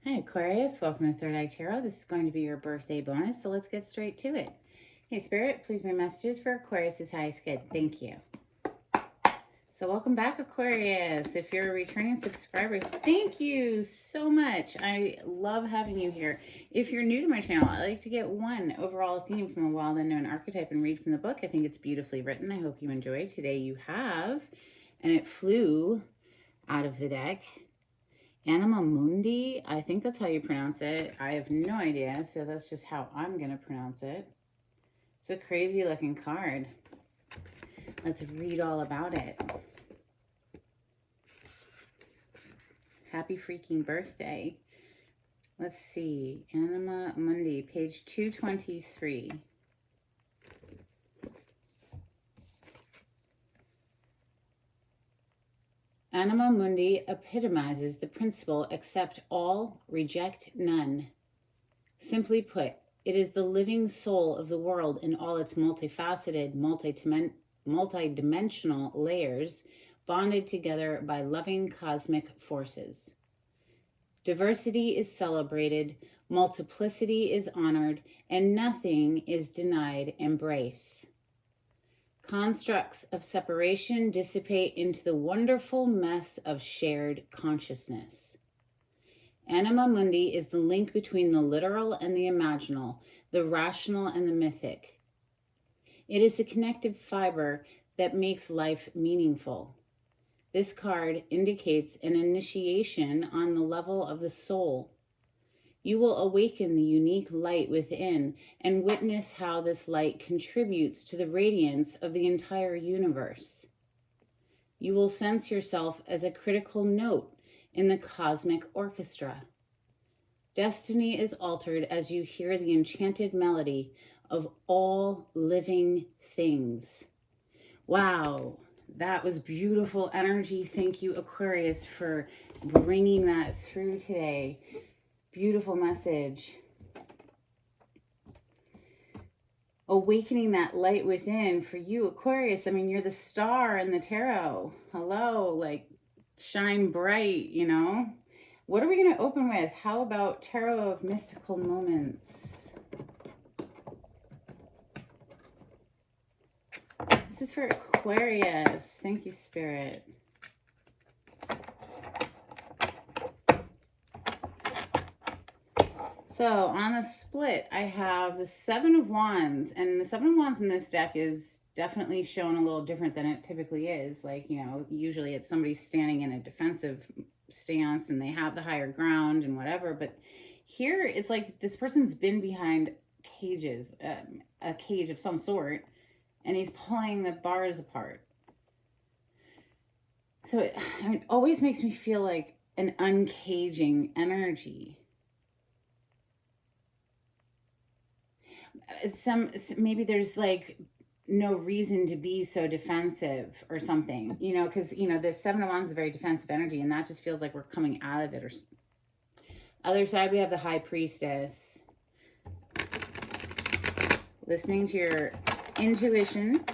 Hi Aquarius, welcome to Third Eye Tarot. This is going to be your birthday bonus, so let's get straight to it. Hey Spirit, please bring messages for Aquarius' highest good. Thank you. So welcome back Aquarius. If you're a returning subscriber, thank you so much. I love having you here. If you're new to my channel, I like to get one overall theme from a wild unknown archetype and read from the book. I think it's beautifully written. I hope you enjoy. Today you have, and it flew out of the deck, Anima Mundi, I think that's how you pronounce it. I have no idea, so that's just how I'm going to pronounce it. It's a crazy looking card. Let's read all about it. Happy freaking birthday. Let's see. Anima Mundi, page 223. Anima Mundi epitomizes the principle accept all, reject none. Simply put, it is the living soul of the world in all its multifaceted, multidimensional layers, bonded together by loving cosmic forces. Diversity is celebrated, multiplicity is honored, and nothing is denied embrace. Constructs of separation dissipate into the wonderful mess of shared consciousness. Anima Mundi is the link between the literal and the imaginal, the rational and the mythic. It is the connective fiber that makes life meaningful. This card indicates an initiation on the level of the soul. You will awaken the unique light within and witness how this light contributes to the radiance of the entire universe. You will sense yourself as a critical note in the cosmic orchestra. Destiny is altered as you hear the enchanted melody of all living things. Wow, that was beautiful energy. Thank you, Aquarius, for bringing that through today. Beautiful message. Awakening that light within for you, Aquarius. I mean, you're the star in the tarot. Hello, like shine bright, you know? What are we going to open with? How about Tarot of Mystical Moments? This is for Aquarius. Thank you, Spirit. So on the split, I have the Seven of Wands, and the Seven of Wands in this deck is definitely shown a little different than it typically is. Like, you know, usually it's somebody standing in a defensive stance and they have the higher ground and whatever. But here it's like this person's been behind cages, a cage of some sort, and he's pulling the bars apart. So it always makes me feel like an uncaging energy. Maybe there's like no reason to be so defensive or something, you know, because, you know, the Seven of Wands is a very defensive energy, and that just feels like we're coming out of it. Or other side, we have the High Priestess. Listening to your intuition.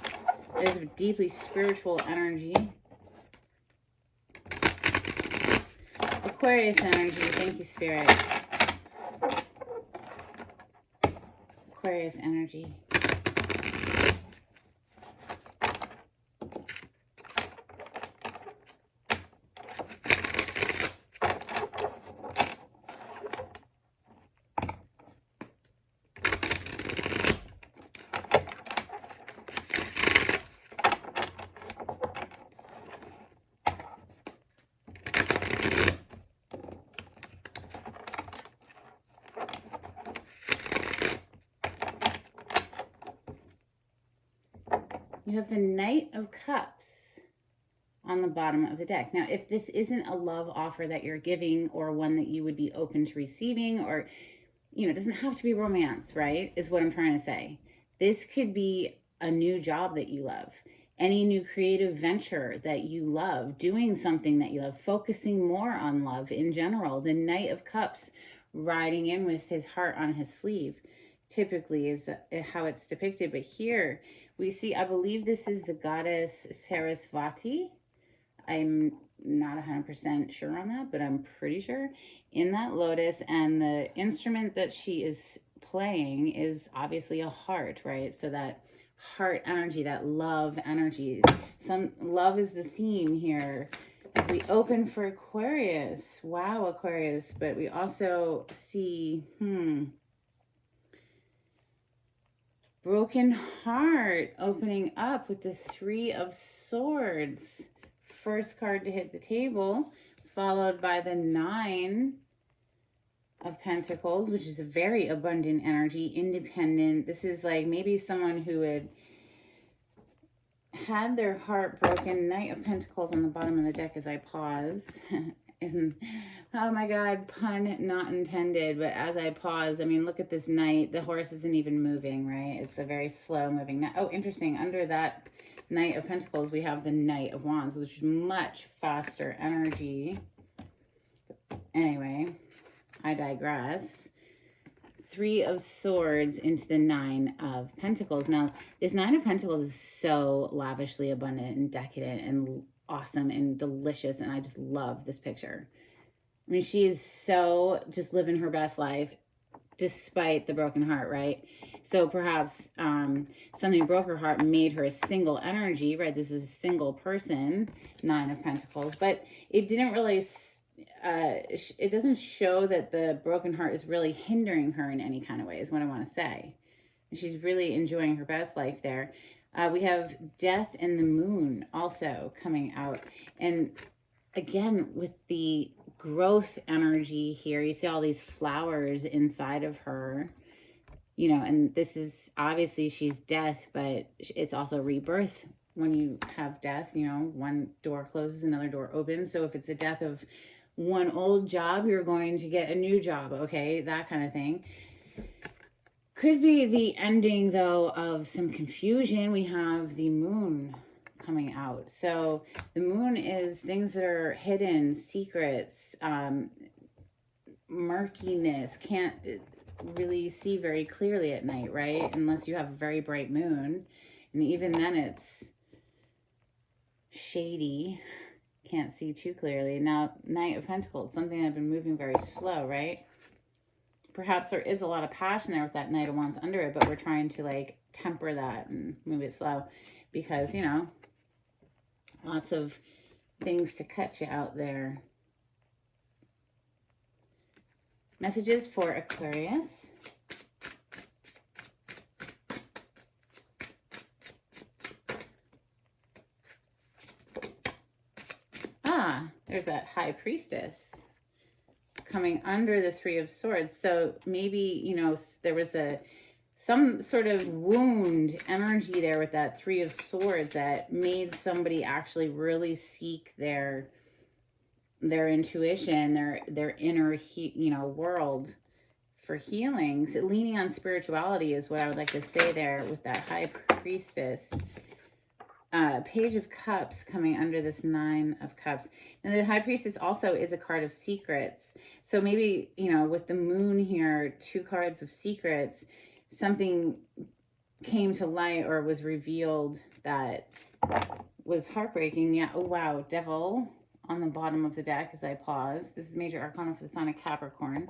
It is a deeply spiritual energy. Aquarius energy. Thank you, Spirit. Aquarius energy. You have the Knight of Cups on the bottom of the deck. Now, if this isn't a love offer that you're giving or one that you would be open to receiving, or, you know, it doesn't have to be romance, right? Is what I'm trying to say. This could be a new job that you love, any new creative venture that you love, doing something that you love, focusing more on love in general. The Knight of Cups riding in with his heart on his sleeve typically is how it's depicted. But here we see, I believe this is the goddess Sarasvati. I'm not 100% sure on that, but I'm pretty sure, in that lotus. And the instrument that she is playing is obviously a heart, right? So that heart energy, that love energy. Some love is the theme here as we open for Aquarius. Wow, Aquarius. But we also see, broken heart opening up with the Three of Swords. First card to hit the table, followed by the Nine of Pentacles, which is a very abundant energy, independent. This is like maybe someone who had their heart broken. Knight of Pentacles on the bottom of the deck as I pause. Isn't, oh my God, pun not intended, but as I pause, I mean, look at this knight. The horse isn't even moving, right? It's a very slow moving knight. Oh, interesting. Under that Knight of Pentacles, we have the Knight of Wands, which is much faster energy. Anyway, I digress. Three of Swords into the Nine of Pentacles. Now, this Nine of Pentacles is so lavishly abundant and decadent and awesome and delicious, and I just love this picture. I mean, she is so just living her best life despite the broken heart, right? So perhaps something broke her heart, made her a single energy, right? This is a single person, Nine of Pentacles, but it didn't really, it doesn't show that the broken heart is really hindering her in any kind of way, is what I want to say. She's really enjoying her best life there. We have Death and the Moon also coming out. And again, with the growth energy here, you see all these flowers inside of her, you know, and this is obviously she's death, but it's also rebirth. When you have death, you know, one door closes, another door opens. So if it's the death of one old job, you're going to get a new job, okay? That kind of thing. Could be the ending, though, of some confusion. We have the Moon coming out. So the Moon is things that are hidden, secrets, murkiness. Can't really see very clearly at night, right? Unless you have a very bright moon. And even then it's shady. Can't see too clearly. Now, Knight of Pentacles, something that's been moving very slow, right? Perhaps there is a lot of passion there with that Knight of Wands under it, but we're trying to like temper that and move it slow because, you know, lots of things to cut you out there. Messages for Aquarius. There's that High Priestess coming under the Three of Swords. So maybe, you know, there was some sort of wound energy there with that Three of Swords that made somebody actually really seek their intuition, their inner world for healing. So leaning on spirituality is what I would like to say there with that High Priestess. Page of Cups coming under this Nine of Cups. And the High Priestess also is a card of secrets. So maybe, you know, with the Moon here, two cards of secrets, something came to light or was revealed that was heartbreaking. Yeah. Oh, wow. Devil on the bottom of the deck as I pause. This is Major Arcana for the sign of Capricorn.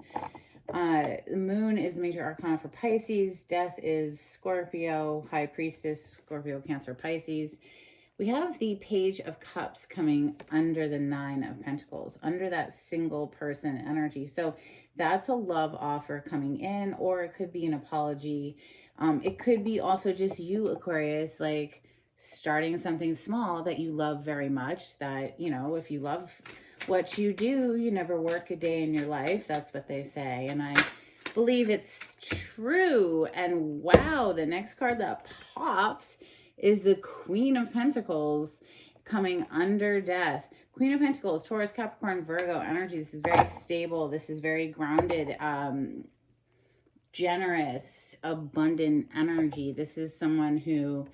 The Moon is the Major Arcana for Pisces. Death is Scorpio. High Priestess, Scorpio, Cancer, Pisces. We have the Page of Cups coming under the Nine of Pentacles, under that single person energy. So that's a love offer coming in, or it could be an apology. It could be also just you, Aquarius, like starting something small that you love very much. That, you know, if you love what you do, you never work a day in your life. That's what they say. And I believe it's true. And wow, the next card that pops is the Queen of Pentacles coming under Death. Queen of Pentacles, Taurus, Capricorn, Virgo energy. This is very stable. This is very grounded, generous, abundant energy. This is someone who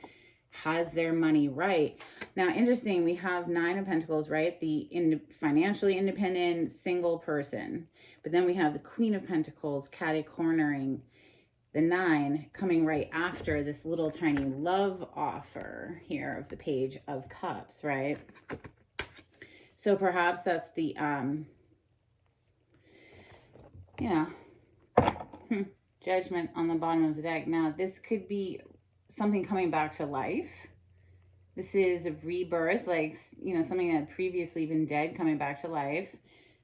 has their money right. Now, interesting, we have Nine of Pentacles, right? The financially independent single person. But then we have the Queen of Pentacles catty-cornering the Nine coming right after this little tiny love offer here of the Page of Cups, right? So perhaps that's the, you know, Judgment on the bottom of the deck. Now, this could be something coming back to life. This is a rebirth, like, you know, something that had previously been dead coming back to life.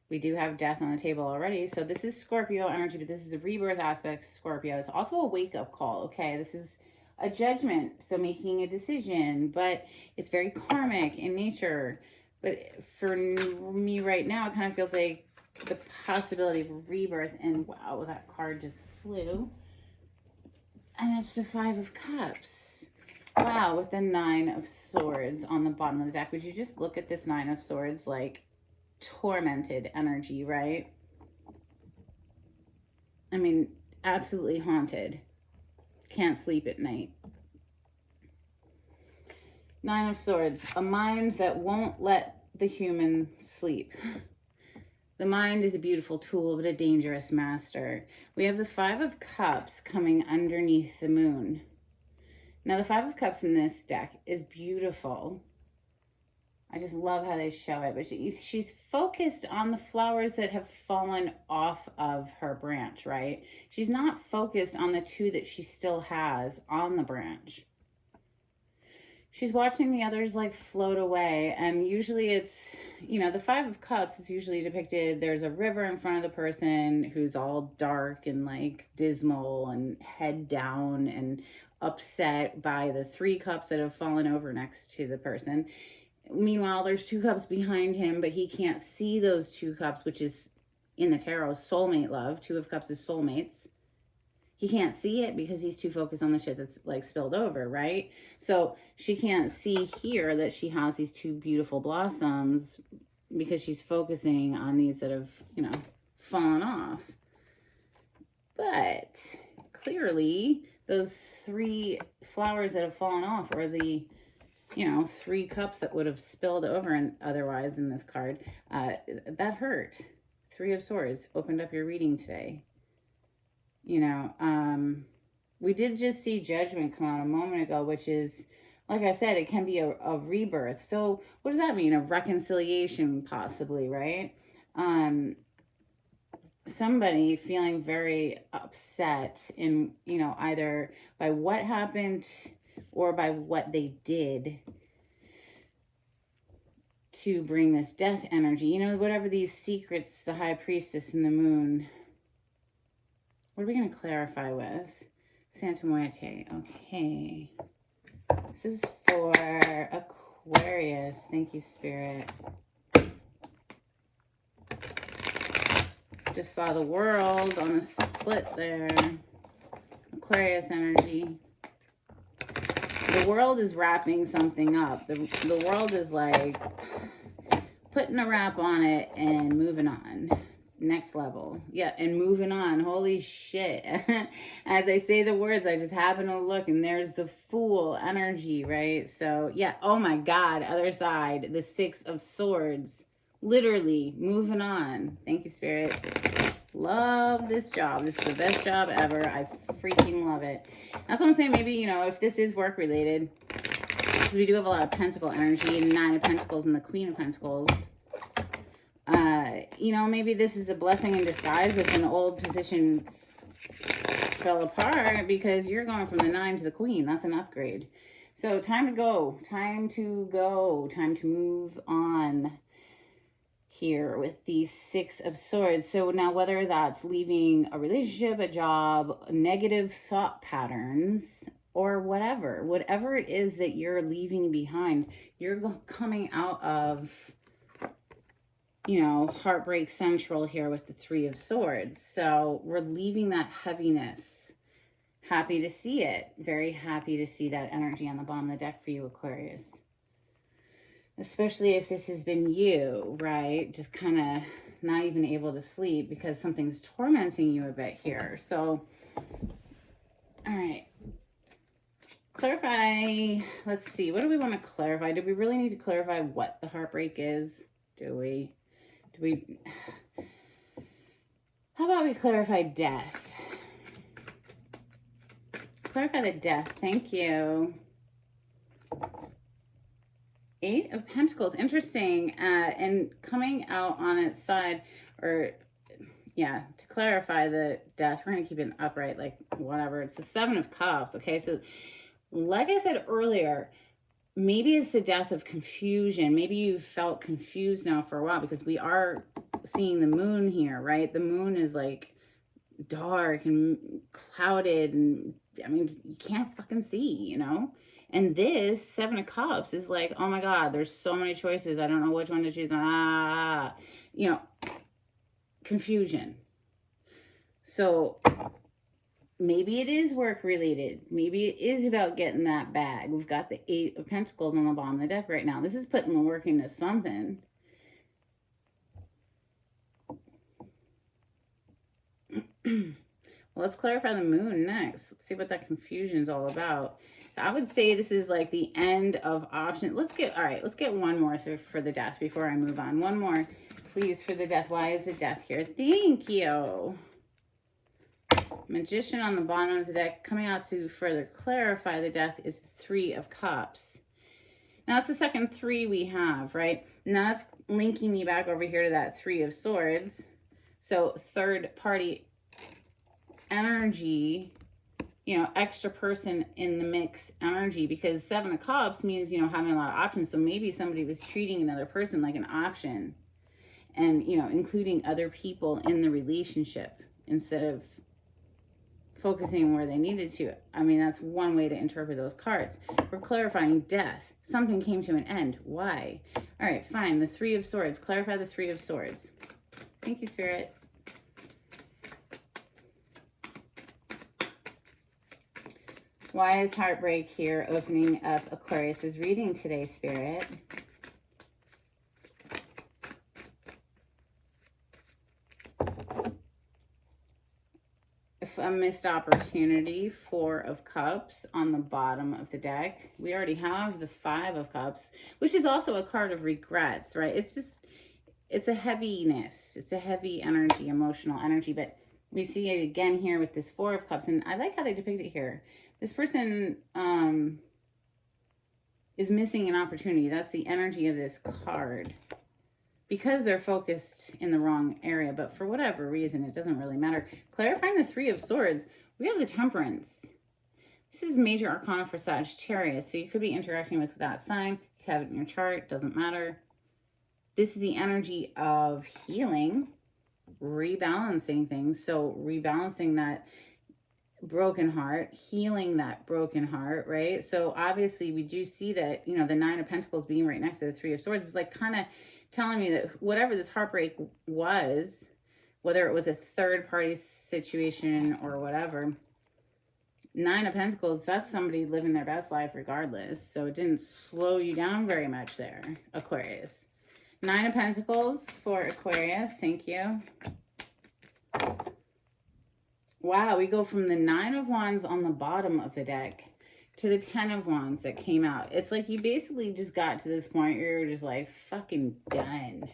We do have death on the table already. So this is Scorpio energy, but this is the rebirth aspect, Scorpio. It's also a wake-up call, okay? This is a judgment, so making a decision, but it's very karmic in nature. But for me right now, it kind of feels like the possibility of rebirth. And wow, that card just flew. And it's the Five of Cups. Wow, with the Nine of Swords on the bottom of the deck. Would you just look at this Nine of Swords, like tormented energy, right? I mean, absolutely haunted. Can't sleep at night. Nine of Swords, a mind that won't let the human sleep. The mind is a beautiful tool, but a dangerous master. We have the Five of Cups coming underneath the moon. Now, the Five of Cups in this deck is beautiful. I just love how they show it. But she's focused on the flowers that have fallen off of her branch, right? She's not focused on the two that she still has on the branch. She's watching the others like float away. And usually it's, you know, the Five of Cups is usually depicted, there's a river in front of the person who's all dark and like dismal and head down and upset by the three cups that have fallen over next to the person. Meanwhile, there's two cups behind him, but he can't see those two cups, which is in the tarot, soulmate love. Two of Cups is soulmates. He can't see it because he's too focused on the shit that's like spilled over, right? So she can't see here that she has these two beautiful blossoms because she's focusing on these that have, you know, fallen off. But clearly, those three flowers that have fallen off are the, you know, three cups that would have spilled over and otherwise in this card. That hurt. Three of Swords opened up your reading today. You know, we did just see Judgment come out a moment ago, which is, like I said, it can be a rebirth. So what does that mean? A reconciliation, possibly, right? Somebody feeling very upset in, you know, either by what happened or by what they did to bring this death energy. You know, whatever these secrets, the High Priestess and the Moon. What are we going to clarify with? Santa Muerte. Okay. This is for Aquarius. Thank you, Spirit. Just saw the World on a split there. Aquarius energy. The World is wrapping something up. The World is like putting a wrap on it and moving on. Next level. Yeah, and moving on. Holy shit. As I say the words, I just happen to look and there's the Fool energy, right? So, yeah. Oh my God. Other side. The Six of Swords. Literally moving on. Thank you, Spirit. Love this job. This is the best job ever. I freaking love it. That's what I'm saying. Maybe, you know, if this is work related, because we do have a lot of Pentacle energy and Nine of Pentacles and the Queen of Pentacles. You know, maybe this is a blessing in disguise if an old position fell apart because you're going from the Nine to the Queen. That's an upgrade. So time to go. Time to go. Time to move on here with these Six of Swords. So now whether that's leaving a relationship, a job, negative thought patterns, or whatever it is that you're leaving behind, you're coming out of, you know, heartbreak central here with the Three of Swords. So we're leaving that heaviness. Happy to see it. Very happy to see that energy on the bottom of the deck for you, Aquarius. Especially if this has been you, right? Just kind of not even able to sleep because something's tormenting you a bit here. So, all right. Clarify. Let's see. What do we want to clarify? Do we really need to clarify what the heartbreak is? Do we? How about we clarify death? Clarify the death. Thank you. Eight of Pentacles. Interesting. And coming out on its side, or yeah, to clarify the death, we're going to keep it upright, like whatever. It's the Seven of Cups. Okay, so like I said earlier, maybe it's the death of confusion. Maybe you felt confused now for a while, because we are seeing the moon here, right? The moon is like dark and clouded, and I mean, you can't fucking see, you know? And this Seven of Cups is like, oh my God, there's so many choices. I don't know which one to choose. You know, confusion. So maybe it is work related. Maybe it is about getting that bag. We've got the Eight of Pentacles on the bottom of the deck right now. This is putting the work into something. Well, let's clarify the moon next. Let's see what that confusion is all about. So I would say this is like the end of options. Let's get one more for the death before I move on. One more, please, for the death. Why is the death here? Thank you. Magician on the bottom of the deck. Coming out to further clarify the death is the Three of Cups. Now, that's the second three we have, right? Now, that's linking me back over here to that Three of Swords. So, third party energy, you know, extra person in the mix energy, because Seven of Cups means, you know, having a lot of options. So maybe somebody was treating another person like an option and, you know, including other people in the relationship instead of focusing where they needed to. I mean, that's one way to interpret those cards. We're clarifying death. Something came to an end. Why? All right, fine. The Three of Swords. Clarify the Three of Swords. Thank you, Spirit. Why is heartbreak here opening up Aquarius's reading today, Spirit? A missed opportunity, Four of Cups on the bottom of the deck. We already have the Five of Cups, which is also a card of regrets, right? It's just, it's a heaviness. It's a heavy energy, emotional energy, but we see it again here with this Four of Cups, and I like how they depict it here. This person is missing an opportunity. That's the energy of this card, because they're focused in the wrong area. But for whatever reason, it doesn't really matter. Clarifying the Three of Swords, we have the Temperance. This is major arcana for Sagittarius, so you could be interacting with that sign. You have it in your chart, doesn't matter. This is the energy of healing, rebalancing things. So rebalancing that broken heart, healing that broken heart, right? So obviously we do see that, you know, the Nine of Pentacles being right next to the Three of Swords is like kind of telling me that whatever this heartbreak was, whether it was a third party situation or whatever, Nine of Pentacles, that's somebody living their best life regardless. So it didn't slow you down very much there, Aquarius. Nine of Pentacles for Aquarius. Thank you. Wow, we go from the Nine of Wands on the bottom of the deck to the Ten of Wands that came out. It's like you basically just got to this point where you're just like, fucking done.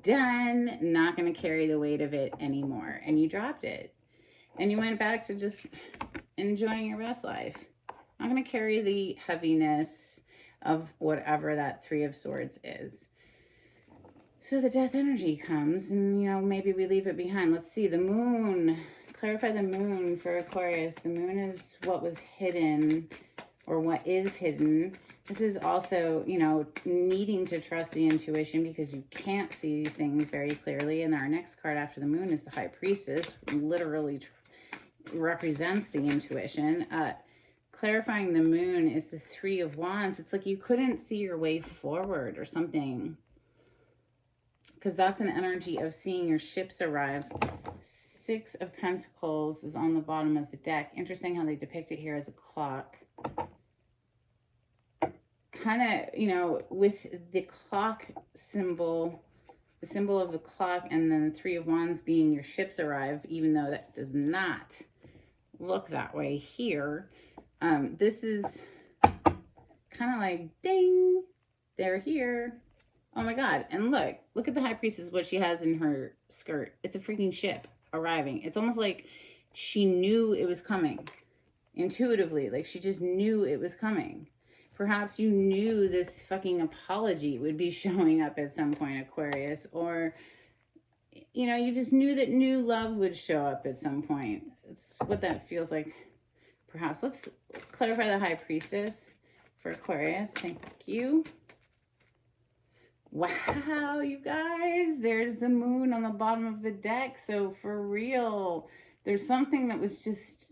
Done. Not going to carry the weight of it anymore. And you dropped it. And you went back to just enjoying your best life. Not going to carry the heaviness of whatever that Three of Swords is. So the death energy comes and, you know, maybe we leave it behind. Let's see. The moon. Clarify the moon for Aquarius. The moon is what was hidden, or what is hidden. This is also, you know, needing to trust the intuition because you can't see things very clearly. And our next card after the moon is the High Priestess, literally represents the intuition. Clarifying the moon is the Three of Wands. It's like you couldn't see your way forward or something, because that's an energy of seeing your ships arrive. Six of Pentacles is on the bottom of the deck. Interesting how they depict it here as a clock. Kind of, you know, with the clock symbol, the symbol of the clock, and then the Three of Wands being your ships arrive, even though that does not look that way here. This is kind of like, ding, they're here. Oh my God. And look at the High Priestess, what she has in her skirt. It's a freaking ship arriving. It's almost like she knew it was coming intuitively. Like she just knew it was coming. Perhaps you knew this fucking apology would be showing up at some point, Aquarius. Or, you know, you just knew that new love would show up at some point. It's what that feels like, perhaps. Let's clarify the High Priestess for Aquarius. Thank you. Wow, you guys. There's the moon on the bottom of the deck. So for real, there's something that was just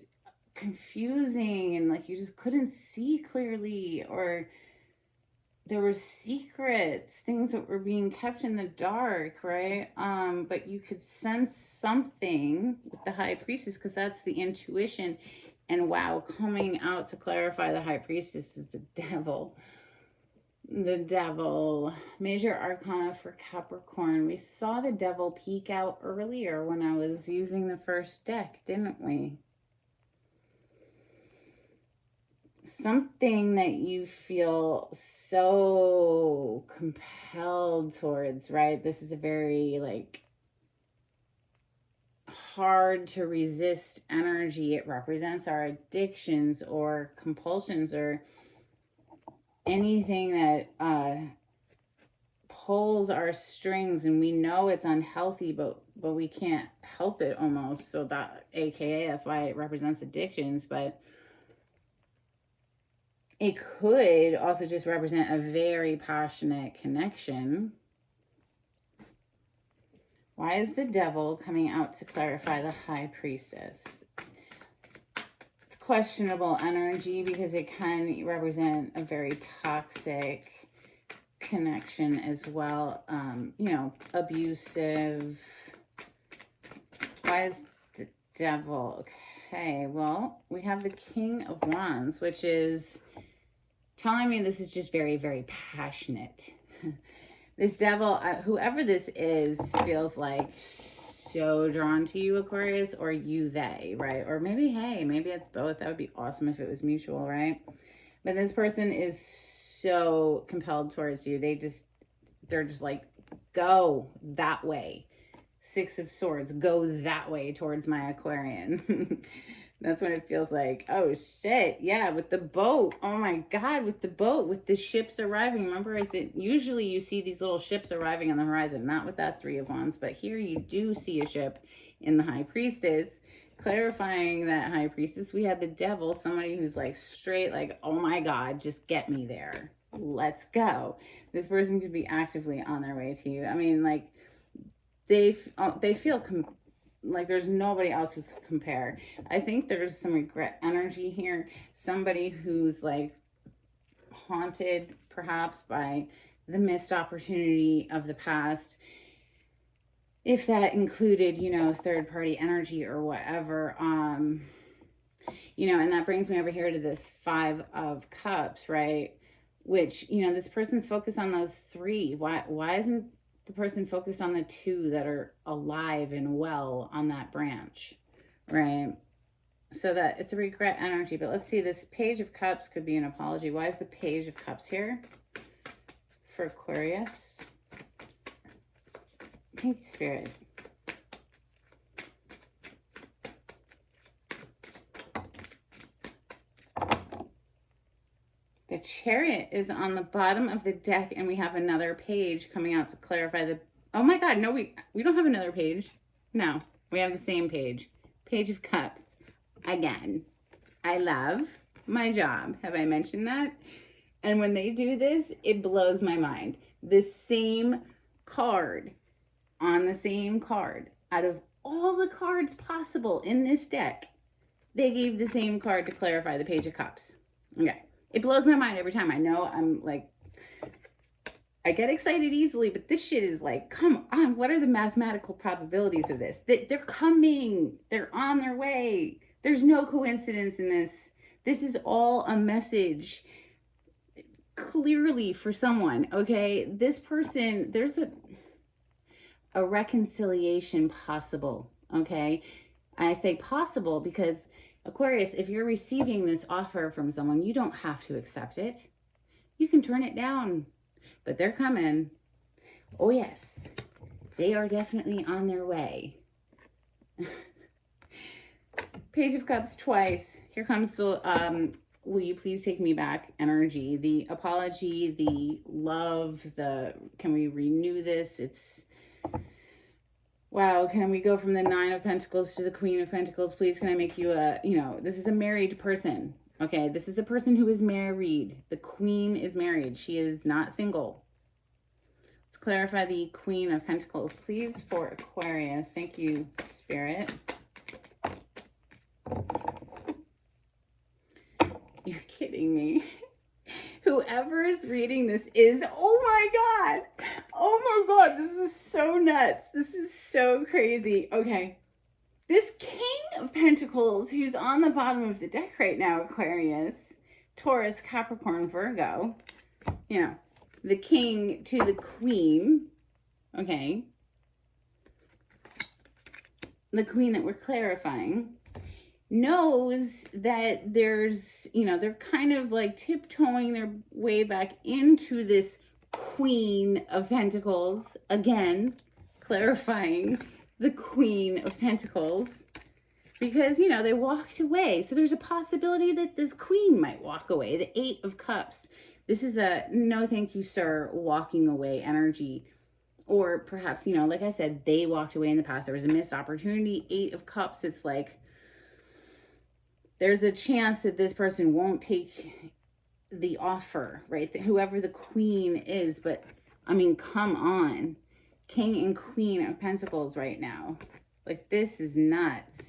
confusing and like you just couldn't see clearly, or there were secrets, things that were being kept in the dark, right? But you could sense something with the High Priestess, because that's the intuition. And wow, coming out to clarify the High Priestess is the devil. The devil. Major Arcana for Capricorn. We saw the devil peek out earlier when I was using the first deck, didn't we? Something that you feel so compelled towards, right? This is a very like hard to resist energy. It represents our addictions or compulsions or anything that pulls our strings, and we know it's unhealthy, but we can't help it almost. So that, aka, that's why it represents addictions. But it could also just represent a very passionate connection. Why is the devil coming out to clarify the High Priestess? It's questionable energy because it can represent a very toxic connection as well. You know, abusive. Why is the devil? Okay, well, we have the King of Wands, which is telling me this is just very, very passionate. This devil, whoever this is, feels like so drawn to you, Aquarius, or you, they, right? Or maybe, hey, maybe it's both. That would be awesome if it was mutual, right? But this person is so compelled towards you. They're just like, go that way. Six of Swords, go that way towards my Aquarian. That's what it feels like. Oh, shit. Yeah, with the boat. Oh, my God, with the boat, with the ships arriving. Remember, usually you see these little ships arriving on the horizon, not with that Three of Wands, but here you do see a ship in the High Priestess. Clarifying that High Priestess, we had the devil, somebody who's like straight, like, oh, my God, just get me there. Let's go. This person could be actively on their way to you. I mean, like, they feel like there's nobody else who could compare. I think there's some regret energy here. Somebody who's like haunted perhaps by the missed opportunity of the past. If that included, you know, third party energy or whatever. You know, and that brings me over here to this Five of Cups, right? Which, you know, this person's focused on those three. Why isn't the person focused on the two that are alive and well on that branch, right? So that it's a regret energy. But let's see, this Page of Cups could be an apology. Why is the Page of Cups here for Aquarius? Thank you, Spirit. The Chariot is on the bottom of the deck, and we have another page coming out to clarify the... Oh my God, no, we don't have another page. No, we have the same page. Page of Cups. Again, I love my job. Have I mentioned that? And when they do this, it blows my mind. The same card on the same card. Out of all the cards possible in this deck, they gave the same card to clarify the Page of Cups. Okay. It blows my mind every time. I know I'm like, I get excited easily, but this shit is like, come on, what are the mathematical probabilities of this? They're coming. They're on their way. There's no coincidence in this. This is all a message clearly for someone, okay? This person, there's a reconciliation possible, okay? I say possible because Aquarius, if you're receiving this offer from someone, you don't have to accept it. You can turn it down, but they're coming. Oh yes, they are definitely on their way. Page of Cups twice. Here comes the will you please take me back energy, the apology, the love, can we renew this? Wow, can we go from the Nine of Pentacles to the Queen of Pentacles? Please, can I make you this is a married person. Okay, this is a person who is married. The Queen is married. She is not single. Let's clarify the Queen of Pentacles, please, for Aquarius. Thank you, Spirit. You're kidding me. Whoever is reading this is, oh my God, this is so nuts. This is so crazy. Okay. This King of Pentacles, who's on the bottom of the deck right now, Aquarius, Taurus, Capricorn, Virgo, the King to the Queen, okay, the Queen that we're clarifying, knows that there's, they're kind of like tiptoeing their way back into this Queen of Pentacles. Again, clarifying the Queen of Pentacles, because, they walked away. So there's a possibility that this Queen might walk away. The Eight of Cups. This is a no thank you, sir, walking away energy. Or perhaps, like I said, they walked away in the past. There was a missed opportunity. Eight of Cups. It's like there's a chance that this person won't take the offer, right? Whoever the Queen is. But, I mean, come on. King and Queen of Pentacles right now. Like, this is nuts.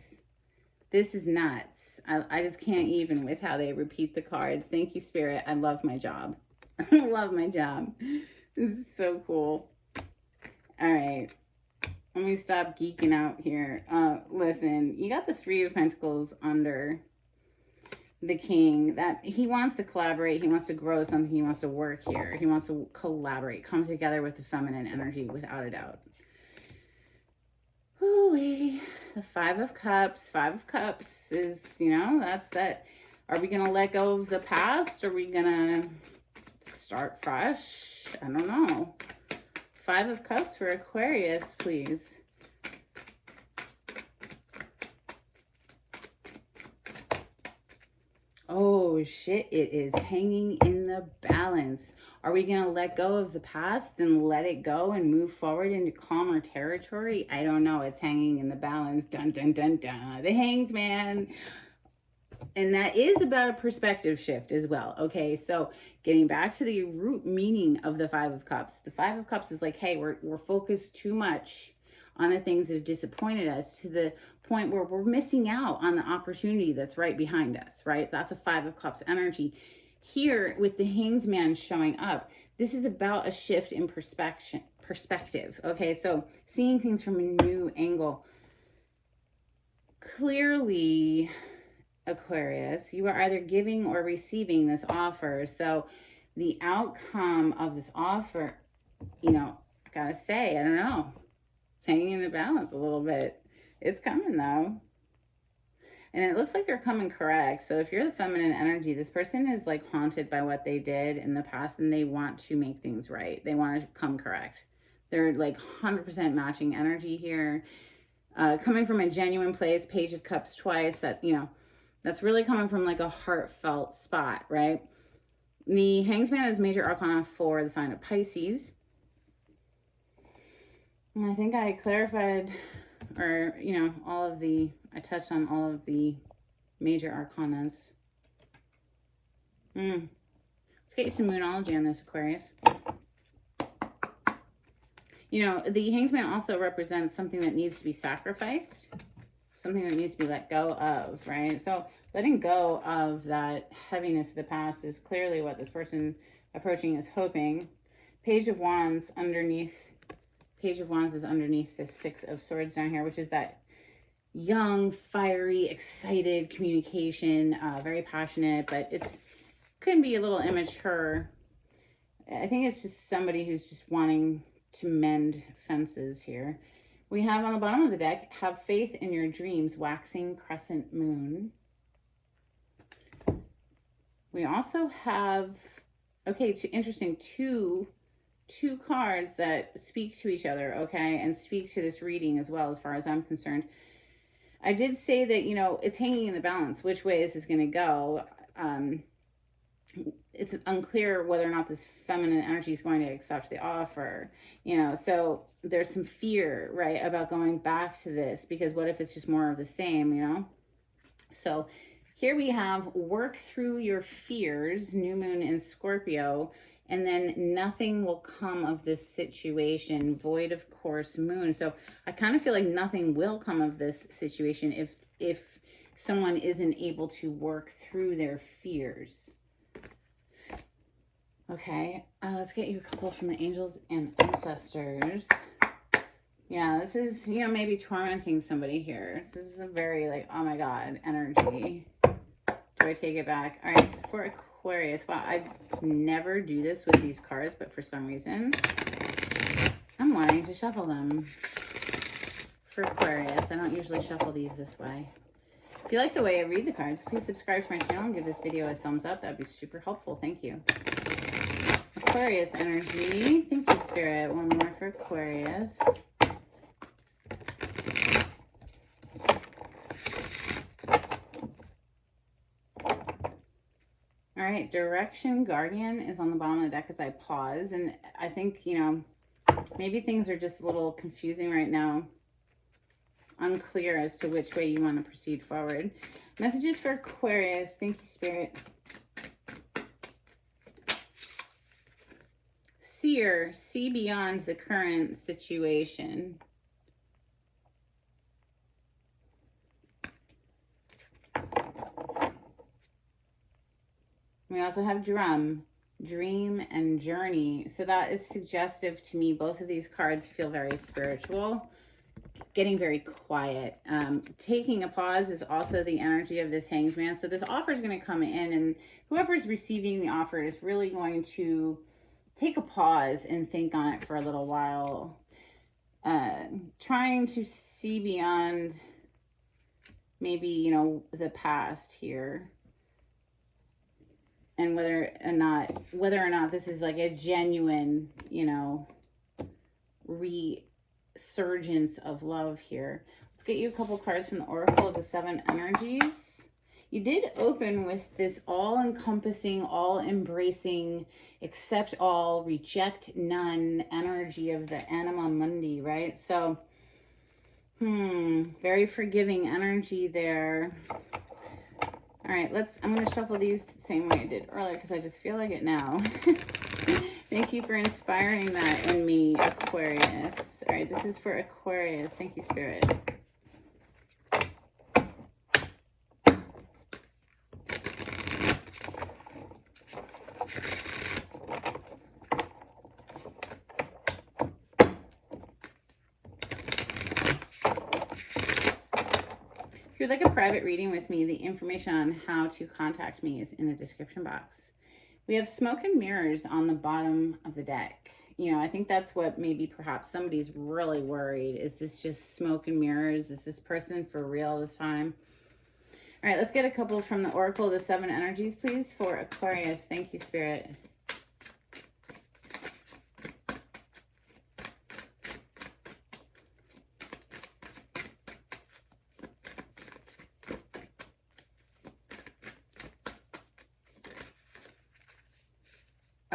This is nuts. I just can't even with how they repeat the cards. Thank you, Spirit. I love my job. I love my job. This is so cool. All right. Let me stop geeking out here. Listen, you got the Three of Pentacles under the King. That he wants to collaborate. He wants to grow something. He wants to work here. He wants to collaborate, come together with the feminine energy, without a doubt. Ooh-wee. The Five of Cups. Five of Cups is, that's that. Are we going to let go of the past? Are we going to start fresh? I don't know. Five of Cups for Aquarius, please. Oh, shit, it is hanging in the balance. Are we going to let go of the past and let it go and move forward into calmer territory? I don't know. It's hanging in the balance. Dun, dun, dun, dun. The Hanged Man. And that is about a perspective shift as well. Okay, so getting back to the root meaning of the Five of Cups. The Five of Cups is like, hey, we're focused too much on the things that have disappointed us to the point where we're missing out on the opportunity that's right behind us, right? That's a Five of Cups energy. Here, with the Hanged Man showing up, this is about a shift in perspective, okay? So seeing things from a new angle. Clearly, Aquarius, you are either giving or receiving this offer. So the outcome of this offer, I gotta say, I don't know. It's hanging in the balance a little bit. It's coming though. And it looks like they're coming correct. So if you're the feminine energy, this person is like haunted by what they did in the past and they want to make things right. They want to come correct. They're like 100% matching energy here. Coming from a genuine place, Page of Cups twice, that's really coming from like a heartfelt spot, right? The Hanged Man is major arcana for the sign of Pisces. And I think I clarified, or, I touched on all of the major arcanas. Let's get you some moonology on this, Aquarius. The Hanged Man also represents something that needs to be sacrificed, something that needs to be let go of, right? So letting go of that heaviness of the past is clearly what this person approaching is hoping. Page of Wands underneath, Page of Wands is underneath the Six of Swords down here, which is that young, fiery, excited communication, very passionate, but it's could be a little immature. I think it's just somebody who's just wanting to mend fences here. We have on the bottom of the deck, have faith in your dreams, waxing crescent moon. We also have, interesting, two cards that speak to each other, okay, and speak to this reading as well, as far as I'm concerned. I did say that, it's hanging in the balance. Which way is this going to go? it's unclear whether or not this feminine energy is going to accept the offer, you know. So there's some fear, right, about going back to this, because what if it's just more of the same, you know? So here we have work through your fears, new moon in Scorpio, and then nothing will come of this situation, void of course moon. So I kind of feel like nothing will come of this situation if someone isn't able to work through their fears. Okay, let's get you a couple from the angels and ancestors. Yeah, this is, you know, maybe tormenting somebody here. This is a very, like, oh my God, energy. Do I take it back? All right, for Aquarius. Wow, I never do this with these cards, but for some reason, I'm wanting to shuffle them. For Aquarius, I don't usually shuffle these this way. If you like the way I read the cards, please subscribe to my channel and give this video a thumbs up. That would be super helpful. Thank you. Aquarius energy. Thank you, Spirit. One more for Aquarius. All right, Direction Guardian is on the bottom of the deck as I pause. And I think, you know, maybe things are just a little confusing right now. Unclear as to which way you want to proceed forward. Messages for Aquarius. Thank you, Spirit. Seer, see beyond the current situation. We also have Drum, Dream, and Journey. So that is suggestive to me. Both of these cards feel very spiritual, getting very quiet. Taking a pause is also the energy of this Hanged Man. So this offer is going to come in, and whoever's receiving the offer is really going to take a pause and think on it for a little while. Trying to see beyond maybe, you know, the past here. And whether or not this is like a genuine, you know, resurgence of love here. Let's get you a couple cards from the Oracle of the Seven Energies. You did open with this all-encompassing, all-embracing, accept all, reject none energy of the Anima Mundi, right? So, very forgiving energy there. All right, I'm going to shuffle these the same way I did earlier because I just feel like it now. Thank you for inspiring that in me, Aquarius. All right, this is for Aquarius. Thank you, Spirit. If you'd like a private reading with me, the information on how to contact me is in the description box. We have smoke and mirrors on the bottom of the deck. You know, I think that's what maybe perhaps somebody's really worried. Is this just smoke and mirrors? Is this person for real this time? All right, let's get a couple from the Oracle of the Seven Energies, please, for Aquarius. Thank you, Spirit.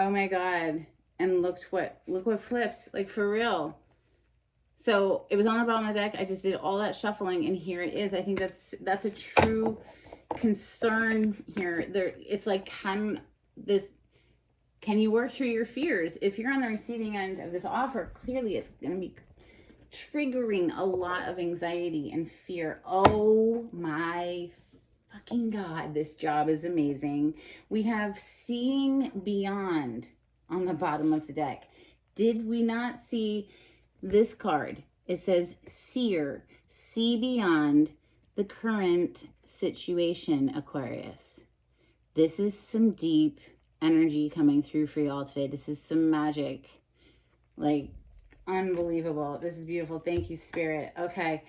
Oh my God. And look what flipped, like for real. So it was on the bottom of the deck. I just did all that shuffling and here it is. I think that's a true concern here. It's like, can you work through your fears? If you're on the receiving end of this offer, clearly it's going to be triggering a lot of anxiety and fear. Oh my fucking God, this job is amazing. We have seeing beyond on the bottom of the deck. Did we not see this card? It says seer, see beyond the current situation, Aquarius. This is some deep energy coming through for y'all today. This is some magic, like unbelievable. This is beautiful. Thank you, Spirit. Okay.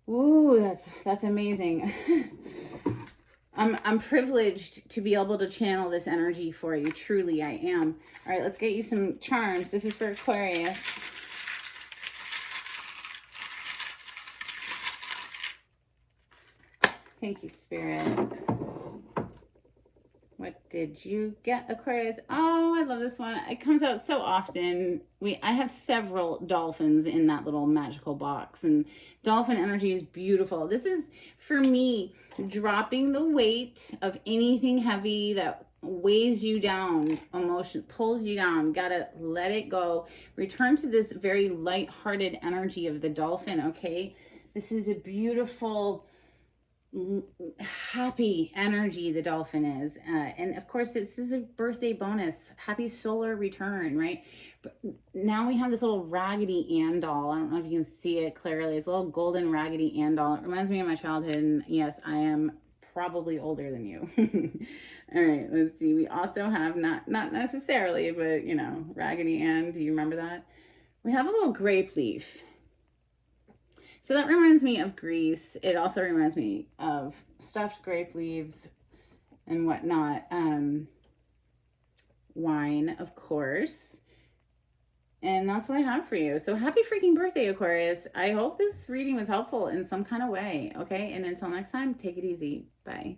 Ooh, that's amazing. I'm privileged to be able to channel this energy for you. Truly, I am. All right, let's get you some charms. This is for Aquarius. Thank you, Spirit. What did you get, Aquarius? Oh, I love this one. It comes out so often. I have several dolphins in that little magical box, and dolphin energy is beautiful. This is, for me, dropping the weight of anything heavy that weighs you down, emotion pulls you down. Gotta let it go. Return to this very light-hearted energy of the dolphin, okay? This is a beautiful, happy energy the dolphin is, and of course this is a birthday bonus. Happy solar return, right? But now we have this little Raggedy Ann doll. I don't know if you can see it clearly. It's a little golden Raggedy Ann doll. It reminds me of my childhood, and yes, I am probably older than you. All right, let's see. We also have, not necessarily, but you know, Raggedy Ann, do you remember that? We have a little grape leaf. So that reminds me of Greece. It also reminds me of stuffed grape leaves and whatnot. Wine, of course. And that's what I have for you. So happy freaking birthday, Aquarius. I hope this reading was helpful in some kind of way. Okay, and until next time, take it easy. Bye.